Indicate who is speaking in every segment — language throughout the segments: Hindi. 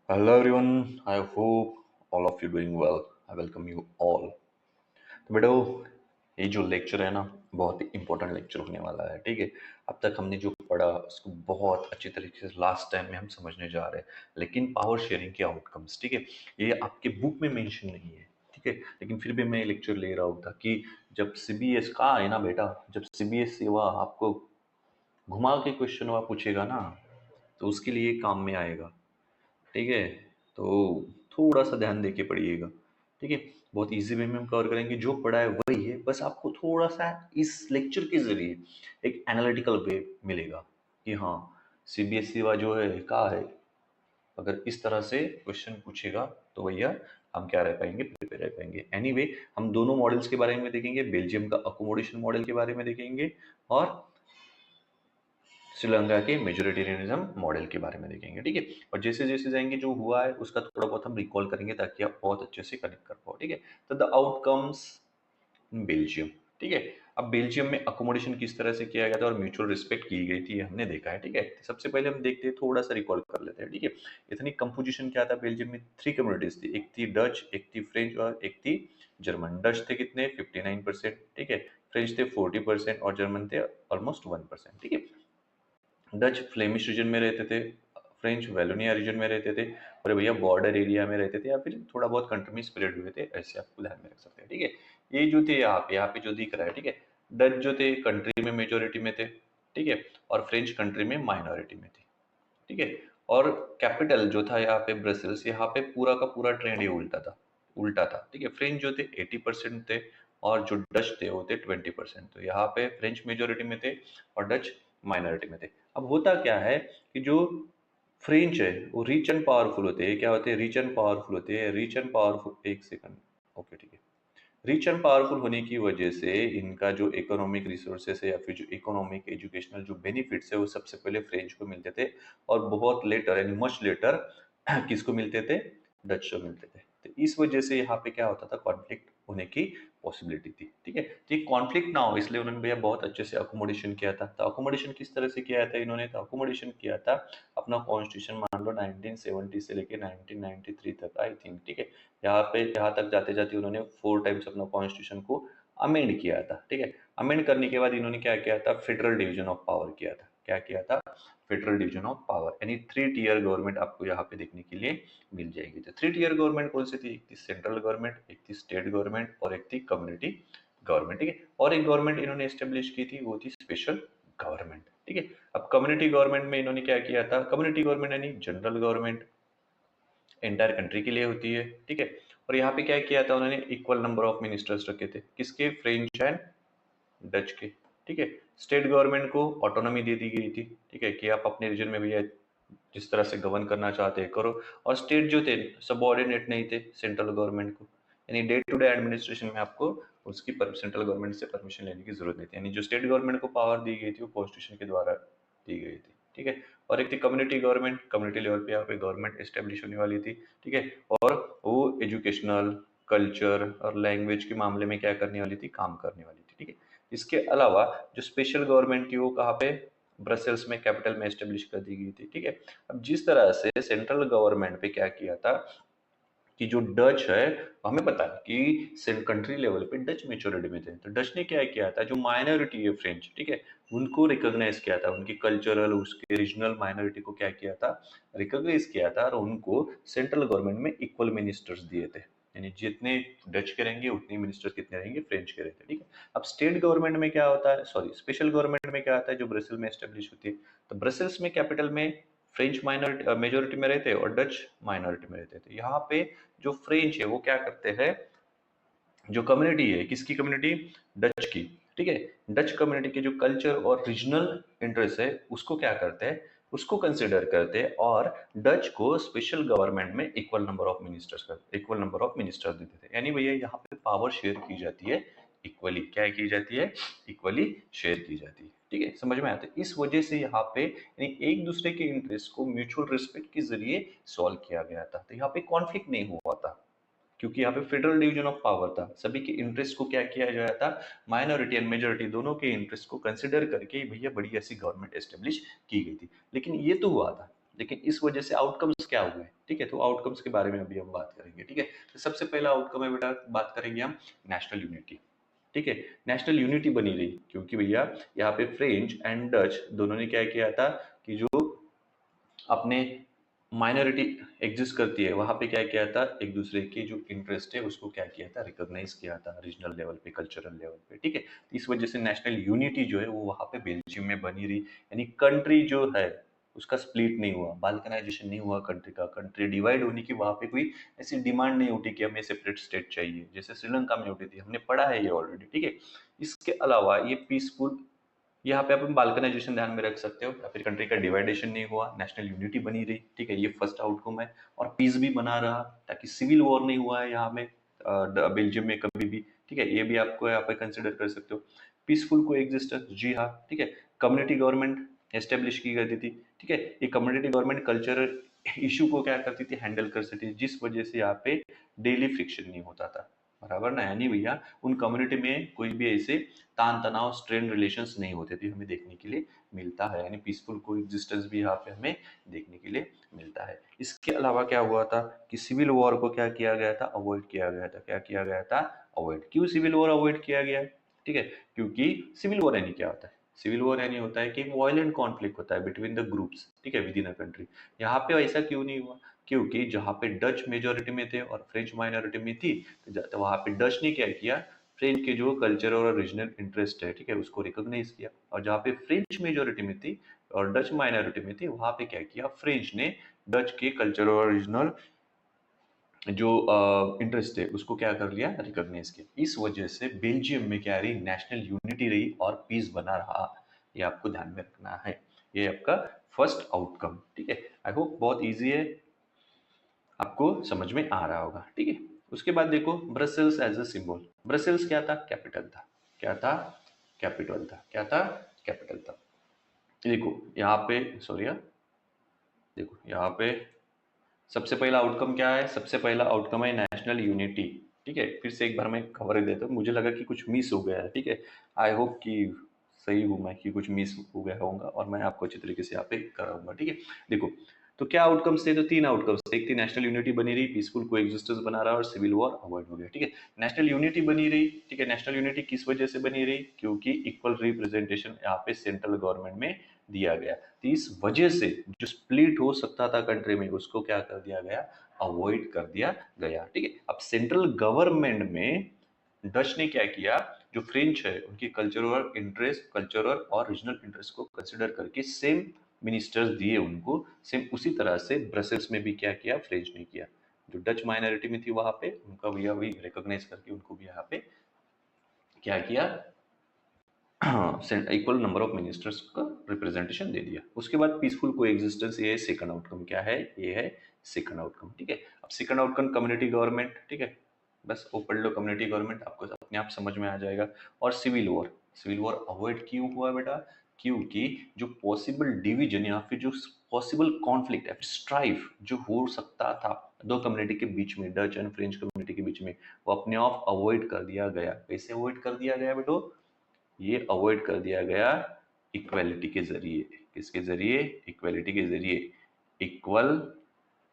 Speaker 1: Hello everyone, I hope all of you doing well. I welcome you all. तो बेटो ये जो लेक्चर है ना बहुत ही इम्पोर्टेंट लेक्चर होने वाला है। ठीक है, अब तक हमने जो पढ़ा उसको बहुत अच्छी तरीके से लास्ट टाइम में हम समझने जा रहे हैं। लेकिन पावर शेयरिंग के आउटकम्स, ठीक है, ये आपके बुक में मेंशन नहीं है। ठीक है, लेकिन फिर भी मैं लेक्चर ले रहा हूँ ताकि जब सीबीएस का है ना बेटा, जब सीबीएस सेवा आपको घुमा के क्वेश्चन वह पूछेगा ना, तो उसके लिए काम में आएगा। ठीक है, तो थोड़ा सा ध्यान देके पढ़िएगा। ठीक है, बहुत इजी वे में हम कवर करेंगे, जो पढ़ा है वही है, बस आपको थोड़ा सा इस लेक्चर के जरिए एक एनालिटिकल वे मिलेगा कि हाँ सीबीएसई वा जो है का है। अगर इस तरह से क्वेश्चन पूछेगा तो भैया हम क्या रह पाएंगे, प्रिपेयर रह पाएंगे। एनीवे हम दोनों मॉडल्स के बारे में देखेंगे, बेल्जियम का अकोमोडेशन मॉडल के बारे में देखेंगे और श्रीलंका के मेजोरिटेरियनिज्म मॉडल के बारे में देखेंगे। ठीक है, और जैसे जैसे जाएंगे जो हुआ है उसका थोड़ा बहुत हम रिकॉल करेंगे ताकि आप बहुत अच्छे से कनेक्ट कर पाओ। ठीक है, तो द आउटकम्स इन बेल्जियम। ठीक है, अब बेल्जियम में अकोमोडेशन किस तरह से किया गया था और म्यूचुअल रिस्पेक्ट की गई थी ये हमने देखा है। ठीक है, सबसे पहले हम देखते हैं, थोड़ा सा रिकॉल कर लेते हैं। ठीक है, इतनी कंपोजिशन क्या था बेल्जियम में, थ्री कम्युनिटीज थी, एक थी डच, एक थी फ्रेंच और एक थी जर्मन। डच थे कितने, 59%। ठीक है, फ्रेंच थे 40% और जर्मन थे ऑलमोस्ट 1%। ठीक है, डच फ्लेमिश रीजन में रहते थे, फ्रेंच वेलोनिया रीजन में रहते थे, और भैया बॉर्डर एरिया में रहते थे या फिर थोड़ा बहुत कंट्री में स्प्रेड हुए थे, ऐसे आपको ध्यान में रख सकते हैं। ठीक है, ये जो थे यहाँ पे जो दिख रहा है। ठीक है, डच जो थे कंट्री में मेजोरिटी में थे। ठीक है, और फ्रेंच कंट्री में माइनॉरिटी में थे। ठीक है, और कैपिटल जो था यहाँ पे ब्रसेल्स, यहाँ पे पूरा का पूरा ट्रेंड ये उल्टा था। ठीक है, फ्रेंच जो थे 80% थे और जो डच थे वो थे 20%। तो यहाँ पे फ्रेंच मेजोरिटी में थे और डच माइनॉरिटी में थे। अब होता क्या है कि जो फ्रेंच है वो रिच एंड पावरफुल होते हैं। क्या होते हैं, रिच एंड पावरफुल होते हैं। रिच एंड पावरफुल, एक सेकंड, ओके ठीक है। रिच एंड पावरफुल होने की वजह से इनका जो इकोनॉमिक रिसोर्सेस है या फिर जो इकोनॉमिक एजुकेशनल जो बेनिफिट्स है वो सबसे पहले फ्रेंच को मिलते थे और बहुत लेटर यानी मच लेटर किसको मिलते थे, डच को मिलते थे। तो इस वजह से यहाँ पे क्या होता था, कॉन्फ्लिक्ट होने की पॉसिबिलिटी थी। ठीक है, तो ये कॉन्फ्लिक्ट ना हो इसलिए उन्होंने भैया बहुत अच्छे से अकोमोडेशन किया था। तो अकोमोडेशन किस तरह से किया था इन्होंने, तो अकोमोडेशन किया था अपना कॉन्स्टिट्यूशन मान लो 1970 से लेके 1993 तक आई थिंक। ठीक है, यहाँ पे यहाँ तक जाते जाते उन्होंने 4 टाइम्स अपना कॉन्स्टिट्यूशन को अमेंड किया था। ठीक है, अमेंड करने के बाद इन्होंने क्या किया था, फेडरल डिवीजन ऑफ पावर किया था। क्या किया था, फेडरल डिवीजन ऑफ पावर, यानी 3 टियर गवर्नमेंट आपको यहाँ पे देखने के लिए मिल जाएगी। तो 3 टियर गवर्नमेंट कौन सी थी, एक थी सेंट्रल गवर्नमेंट, एक थी स्टेट गवर्नमेंट और एक थी कम्युनिटी गवर्नमेंट। ठीक है, और एक गवर्नमेंट इन्होंने एस्टेब्लिश की थी वो थी स्पेशल गवर्नमेंट। ठीक है, अब कम्युनिटी गवर्नमेंट में इन्होंने क्या किया था, कम्युनिटी गवर्नमेंट यानी जनरल गवर्नमेंट एंटायर कंट्री के लिए होती है। ठीक है, और यहाँ पे क्या किया था उन्होंने, इक्वल नंबर ऑफ मिनिस्टर्स रखे थे, किसके, फ्रेंच एंड डच के। ठीक है, स्टेट गवर्नमेंट को ऑटोनॉमी दे दी गई थी। ठीक है, कि आप अपने रीजन में भैया जिस तरह से गवर्न करना चाहते हैं करो। और स्टेट जो थे सबऑर्डिनेट नहीं थे सेंट्रल गवर्नमेंट को, यानी डे टू डे एडमिनिस्ट्रेशन में आपको उसकी सेंट्रल गवर्नमेंट से परमिशन लेने की जरूरत नहीं थी। यानी जो स्टेट गवर्नमेंट को पावर दी गई थी वो कॉन्स्टिट्यूशन के द्वारा दी गई थी। ठीक है, और एक थी कम्युनिटी गवर्नमेंट, कम्युनिटी लेवल पे यहाँ पे गवर्नमेंट एस्टेब्लिश होने वाली थी। ठीक है, और वो एजुकेशनल, कल्चर और लैंग्वेज के मामले में क्या करने वाली थी, काम करने वाली थी। ठीक है, इसके अलावा जो स्पेशल गवर्नमेंट थी वो कहाँ पे, ब्रसेल्स में कैपिटल में एस्टेब्लिश कर दी गई थी। ठीक है, अब जिस तरह से सेंट्रल गवर्नमेंट पे क्या किया था कि जो डच है, हमें पता है कि कंट्री लेवल पे डच मेचोरिटी में थे, तो डच ने क्या किया था, जो माइनॉरिटी है फ्रेंच, ठीक है, उनको रिकॉग्नाइज किया था, उनकी कल्चरल उसके रीजनल माइनॉरिटी को क्या किया था, रिकॉग्नाइज किया था और उनको सेंट्रल गवर्नमेंट में इक्वल मिनिस्टर्स दिए थे। यानी जितने डच के रहेंगे उतने मिनिस्टर कितने रहेंगे, फ्रेंच के रहते हैं। ठीक है, अब स्टेट गवर्नमेंट में क्या होता है, सॉरी स्पेशल गवर्नमेंट में क्या आता है, जो ब्रसेल में एस्टेब्लिश होती है, तो ब्रसेल्स में कैपिटल में फ्रेंच माइनॉरिटी मेजोरिटी में रहते हैं और डच माइनॉरिटी में रहते थे। यहाँ पे जो फ्रेंच है वो क्या करते हैं, जो कम्युनिटी है, किसकी कम्युनिटी, डच की। ठीक है, डच कम्युनिटी के जो कल्चर और रीजनल इंटरेस्ट है उसको क्या करते हैं, उसको कंसिडर करते हैं और डच को स्पेशल गवर्नमेंट में इक्वल नंबर ऑफ मिनिस्टर देते थे। यानी भैया यहाँ पे पावर शेयर की जाती है इक्वली, क्या की जाती है, इक्वली शेयर की जाती है। ठीक है, समझ में आता है। इस वजह से यहाँ पे यानी एक दूसरे के इंटरेस्ट को म्यूचुअल रिस्पेक्ट के जरिए सॉल्व किया गया था। तो यहाँ पे कॉन्फ्लिक्ट नहीं हुआ था क्योंकि यहाँ पे फेडरल डिवीजन ऑफ पावर था। सभी के इंटरेस्ट को क्या किया गया था, माइनॉरिटी एंड मेजोरिटी दोनों के इंटरेस्ट को कंसिडर करके भैया बड़ी ऐसी गवर्नमेंट एस्टेब्लिश की गई थी। लेकिन ये तो हुआ था, लेकिन इस वजह से आउटकम्स क्या हुए, ठीक है, तो आउटकम्स के बारे में अभी हम बात करेंगे, ठीक है। तो सबसे पहला आउटकम है बेटा, बात करेंगे हम नेशनल यूनिटी, ठीक है। नेशनल यूनिटी बनी रही क्योंकि भैया यहाँ पे फ्रेंच एंड डच दोनों ने क्या किया था कि जो अपने माइनॉरिटी एग्जिस्ट करती है वहां पे क्या किया था, एक दूसरे की जो इंटरेस्ट है उसको क्या किया था, रिकॉग्नाइज किया था रीजनल लेवल पे, कल्चरल लेवल पे, ठीक है। तो इस वजह से नेशनल यूनिटी जो है वो वहां पे बेल्जियम में बनी रही, यानी कंट्री जो है उसका स्प्लिट नहीं हुआ, बाल्कनाइजेशन नहीं हुआ कंट्री का, कंट्री डिवाइड होने की वहां पे कोई ऐसी डिमांड नहीं उठी कि हमें सेपरेट स्टेट चाहिए, जैसे श्रीलंका में उठी थी, हमने पढ़ा है ये ऑलरेडी, ठीक है। इसके अलावा ये पीसफुल, यहाँ पे अपन बाल्कनाइजेशन ध्यान में रख सकते हो, या फिर कंट्री का डिवाइडेशन नहीं हुआ, नेशनल यूनिटी बनी रही, ठीक है, ये फर्स्ट आउटकम है। और पीस भी बना रहा, ताकि सिविल वॉर नहीं हुआ है यहाँ में बेल्जियम में कभी भी, ठीक है, ये भी आपको यहाँ पे कंसिडर कर सकते हो। पीसफुल को एग्जिस्टेंस, जी हाँ, ठीक है। कम्युनिटी गवर्नमेंट एस्टेब्लिश की गई थी, ठीक है। ये कम्युनिटी गवर्नमेंट कल्चरल इशू को क्या करती थी, हैंडल कर सकती थी, जिस वजह से यहाँ पे डेली फ्रिक्शन नहीं होता था, बराबर ना, यानी भैया उन कम्युनिटी में कोई भी ऐसे तान तनाव स्ट्रेन रिलेशंस नहीं होते थे, हमें देखने के लिए मिलता है, यानी पीसफुल को एग्जिस्टेंस भी यहाँ पे हमें देखने के लिए मिलता है। इसके अलावा क्या हुआ था कि सिविल वॉर को क्या किया गया था, अवॉइड किया गया था, क्या किया गया था, अवॉइड। क्यों सिविल वॉर अवॉइड किया गया, ठीक है, क्योंकि सिविल वॉर यानी क्या होता है, सिविल वॉर यानी होता है कि वायलेंट कॉन्फ्लिक्ट होता है बिटवीन द ग्रुप्स, ठीक है, विद इन अ कंट्री। यहाँ पे ऐसा क्यों नहीं हुआ, क्योंकि जहाँ पे डच मेजोरिटी में थे और फ्रेंच माइनॉरिटी में थी, तो वहाँ पे डच ने क्या किया, फ्रेंच के जो कल्चर और रीजनल इंटरेस्ट है, ठीक है, उसको रिकॉग्नाइज किया। और जहाँ पे फ्रेंच मेजोरिटी में थी और डच माइनॉरिटी में थी, वहां पे क्या किया, फ्रेंच ने डच के कल्चर और रीजनल जो इंटरेस्ट है उसको क्या कर लिया, रिकॉग्नाइज किया। इस वजह से बेल्जियम में क्या रही, नेशनल यूनिटी रही और पीस बना रहा, ये आपको ध्यान में रखना है। ये आपका फर्स्ट आउटकम, ठीक है। आई होप बहुत इजी है, आपको समझ में आ रहा होगा, ठीक है। उसके बाद देखो Brussels as a symbol, Brussels क्या था, कैपिटल था, क्या था, कैपिटल था, क्या था, कैपिटल था। देखो यहाँ पे सॉरी, देखो यहाँ पे सबसे पहला आउटकम क्या है, सबसे पहला आउटकम है नेशनल यूनिटी, ठीक है। फिर से एक बार मैं कवर देता हूँ, मुझे लगा कि कुछ मिस हो गया है, ठीक है। आई होप कि सही हूँ मैं, कि कुछ मिस हो गया होगा और मैं आपको अच्छी तरीके से यहाँ पे कराऊंगा, ठीक है। देखो तो क्या आउटकम्स थे, तो तीन आउटकम्स थे, एक थी नेशनल यूनिटी बनी रही, पीसफुल को एग्जिस्टेंस बना रहा और सिविल वॉर अवॉइड हो गया, ठीक है। नेशनल यूनिटी बनी रही, ठीक है, नेशनल यूनिटी किस वजह से बनी रही, क्योंकि इक्वल रिप्रेजेंटेशन यहाँ पे सेंट्रल गवर्नमेंट में दिया गया, तो इस वजह से जो स्प्लिट हो सकता था कंट्री में उसको क्या कर दिया गया, अवॉइड कर दिया गया, ठीक है। अब सेंट्रल गवर्नमेंट में डच ने क्या किया, जो फ्रेंच है उनकी कल्चरल इंटरेस्ट, कल्चरल और रीजनल इंटरेस्ट को कंसिडर करके सेम मिनिस्टर्स दिए उनको, सेम उसी तरह से ब्रसेल्स में भी क्या किया, फ्रेंच ने किया। जो डच माइनॉरिटी में थी वहां पे उनका भैया भी रिकॉग्नाइज करके उनको भी यहाँ पे क्या किया, इक्वल नंबर ऑफ मिनिस्टर्स का रिप्रेजेंटेशन दे दिया। उसके बाद पीसफुल को एग्जिस्टेंस, ये सेकंड आउटकम, क्या है, ये है सेकंड आउटकम, ठीक है। अब सेकंड आउटकम कम्युनिटी गवर्नमेंट, ठीक है, बस वो पढ़ लो, कम्युनिटी गवर्नमेंट आपको अपने आप समझ में आ जाएगा। और civil war, civil war avoid क्यों हुआ बेटा, क्योंकि जो पॉसिबल डिवीजन या फिर जो पॉसिबल कॉन्फ्लिक्ट या फिर स्ट्राइफ जो हो सकता था दो कम्युनिटी के बीच में, डच एंड फ्रेंच कम्युनिटी के बीच में, वो अपने आप अवॉइड कर दिया गया। कैसे अवॉइड कर दिया गया बेटो, ये अवॉइड कर दिया गया इक्वेलिटी के जरिए, किसके जरिए, इक्वेलिटी के जरिए, इक्वल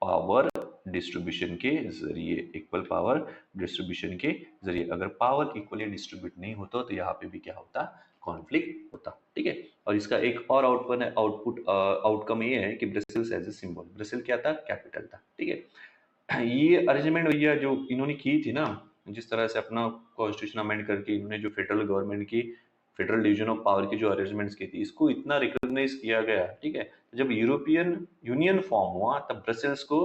Speaker 1: पावर डिस्ट्रीब्यूशन के जरिए, इक्वल पावर डिस्ट्रीब्यूशन के जरिए। अगर पावर इक्वली डिस्ट्रीब्यूट नहीं होता तो यहाँ पे भी क्या होता, कॉन्फ्लिक्ट होता, ठीक है। और इसका एक और आउटपुट है, आउटकम ये है कि Brussels as a symbol, Brussels क्या था, कैपिटल था, ठीक है। ये अरेंजमेंट भैया जो इन्होंने की थी ना, जिस तरह से अपना कॉन्स्टिट्यूशन अमेंड करके इन्होंने जो फेडरल गवर्नमेंट की, फेडरल डिवीजन ऑफ पावर की जो अरेंजमेंट्स की थी, इसको इतना रिकॉग्नाइज किया गया, ठीक है। जब यूरोपियन यूनियन फॉर्म हुआ तब ब्रसेल्स को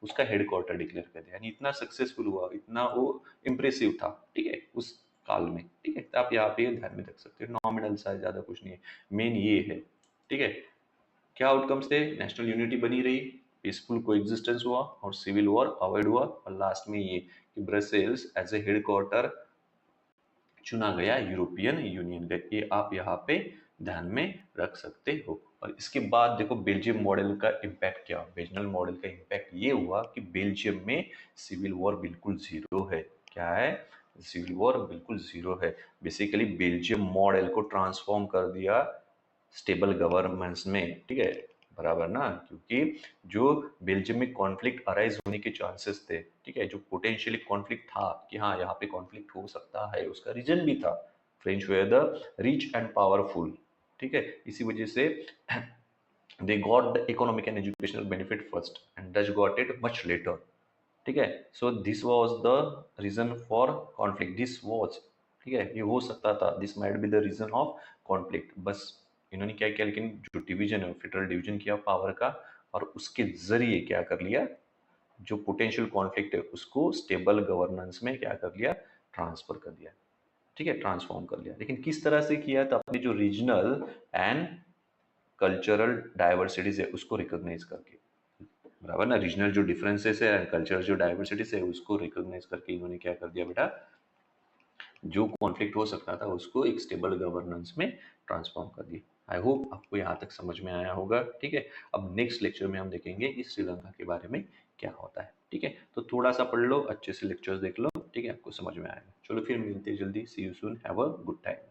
Speaker 1: उसका हेडक्वार्टर डिक्लेयर कर दिया, यानी इतना सक्सेसफुल हुआ, इतना वो इम्प्रेसिव था, ठीक है, उस काल में, ठीक है। तो आप यहाँ पे ध्यान में रख सकते हो, नॉमिनल सा ज्यादा कुछ नहीं है, मेन ये है, ठीक है। क्या आउटकम्स थे, नेशनल यूनिटी बनी रही, पीसफुल को एग्जिस्टेंस हुआ और सिविल वॉर अवॉइड हुआ, और लास्ट में ये कि ब्रसेल्स एज ए हेडक्वार्टर चुना गया यूरोपियन यूनियन का, ये आप यहाँ पे ध्यान में रख सकते हो। और इसके बाद देखो बेल्जियम मॉडल का इम्पैक्ट क्या, बेल्जियम मॉडल का इम्पैक्ट ये हुआ कि बेल्जियम में सिविल वॉर बिल्कुल जीरो है, क्या है, सिविल वॉर बिल्कुल जीरो है। बेसिकली बेल्जियम मॉडल को ट्रांसफॉर्म कर दिया स्टेबल गवर्नेंस में, ठीक है, बराबर ना, क्योंकि जो बेल्जियम में कॉन्फ्लिक्ट अराइज होने के चांसेस थे, ठीक है, जो पोटेंशियली कॉन्फ्लिक्ट था कि हाँ यहाँ पे कॉन्फ्लिक्ट हो सकता है, उसका रीजन भी था French were the rich and powerful, ठीक है, इसी वजह से they got the economic and educational benefit first and Dutch got it much later, ठीक है, so this was the reason for conflict, this was, ठीक है, ये हो सकता था, this might be the reason of conflict, बस इन्होंने क्या किया, लेकिन जो डिवीजन है फेडरल डिवीजन किया पावर का, और उसके जरिए क्या कर लिया, जो पोटेंशियल कॉन्फ्लिक्ट है उसको स्टेबल गवर्नेंस में क्या कर लिया, ट्रांसफर कर दिया, ठीक है, ट्रांसफॉर्म कर लिया, लेकिन किस तरह से किया, तो अपनी जो रीजनल एंड कल्चरल डाइवर्सिटीज है उसको रिकॉग्नाइज करके, बराबर ना, रीजनल जो डिफरेंसेस है, कल्चरल जो डाइवर्सिटीज है उसको रिकॉग्नाइज करके इन्होंने क्या कर दिया बेटा, जो कॉन्फ्लिक्ट हो सकता था उसको एक स्टेबल गवर्नेंस में ट्रांसफॉर्म कर दिया। आई होप आपको यहाँ तक समझ में आया होगा, ठीक है। अब नेक्स्ट लेक्चर में हम देखेंगे कि श्रीलंका के बारे में क्या होता है, ठीक है, तो थोड़ा सा पढ़ लो, अच्छे से लेक्चर्स देख लो, ठीक है, आपको समझ में आएगा। चलो फिर मिलते हैं जल्दी, see you soon, have a good time.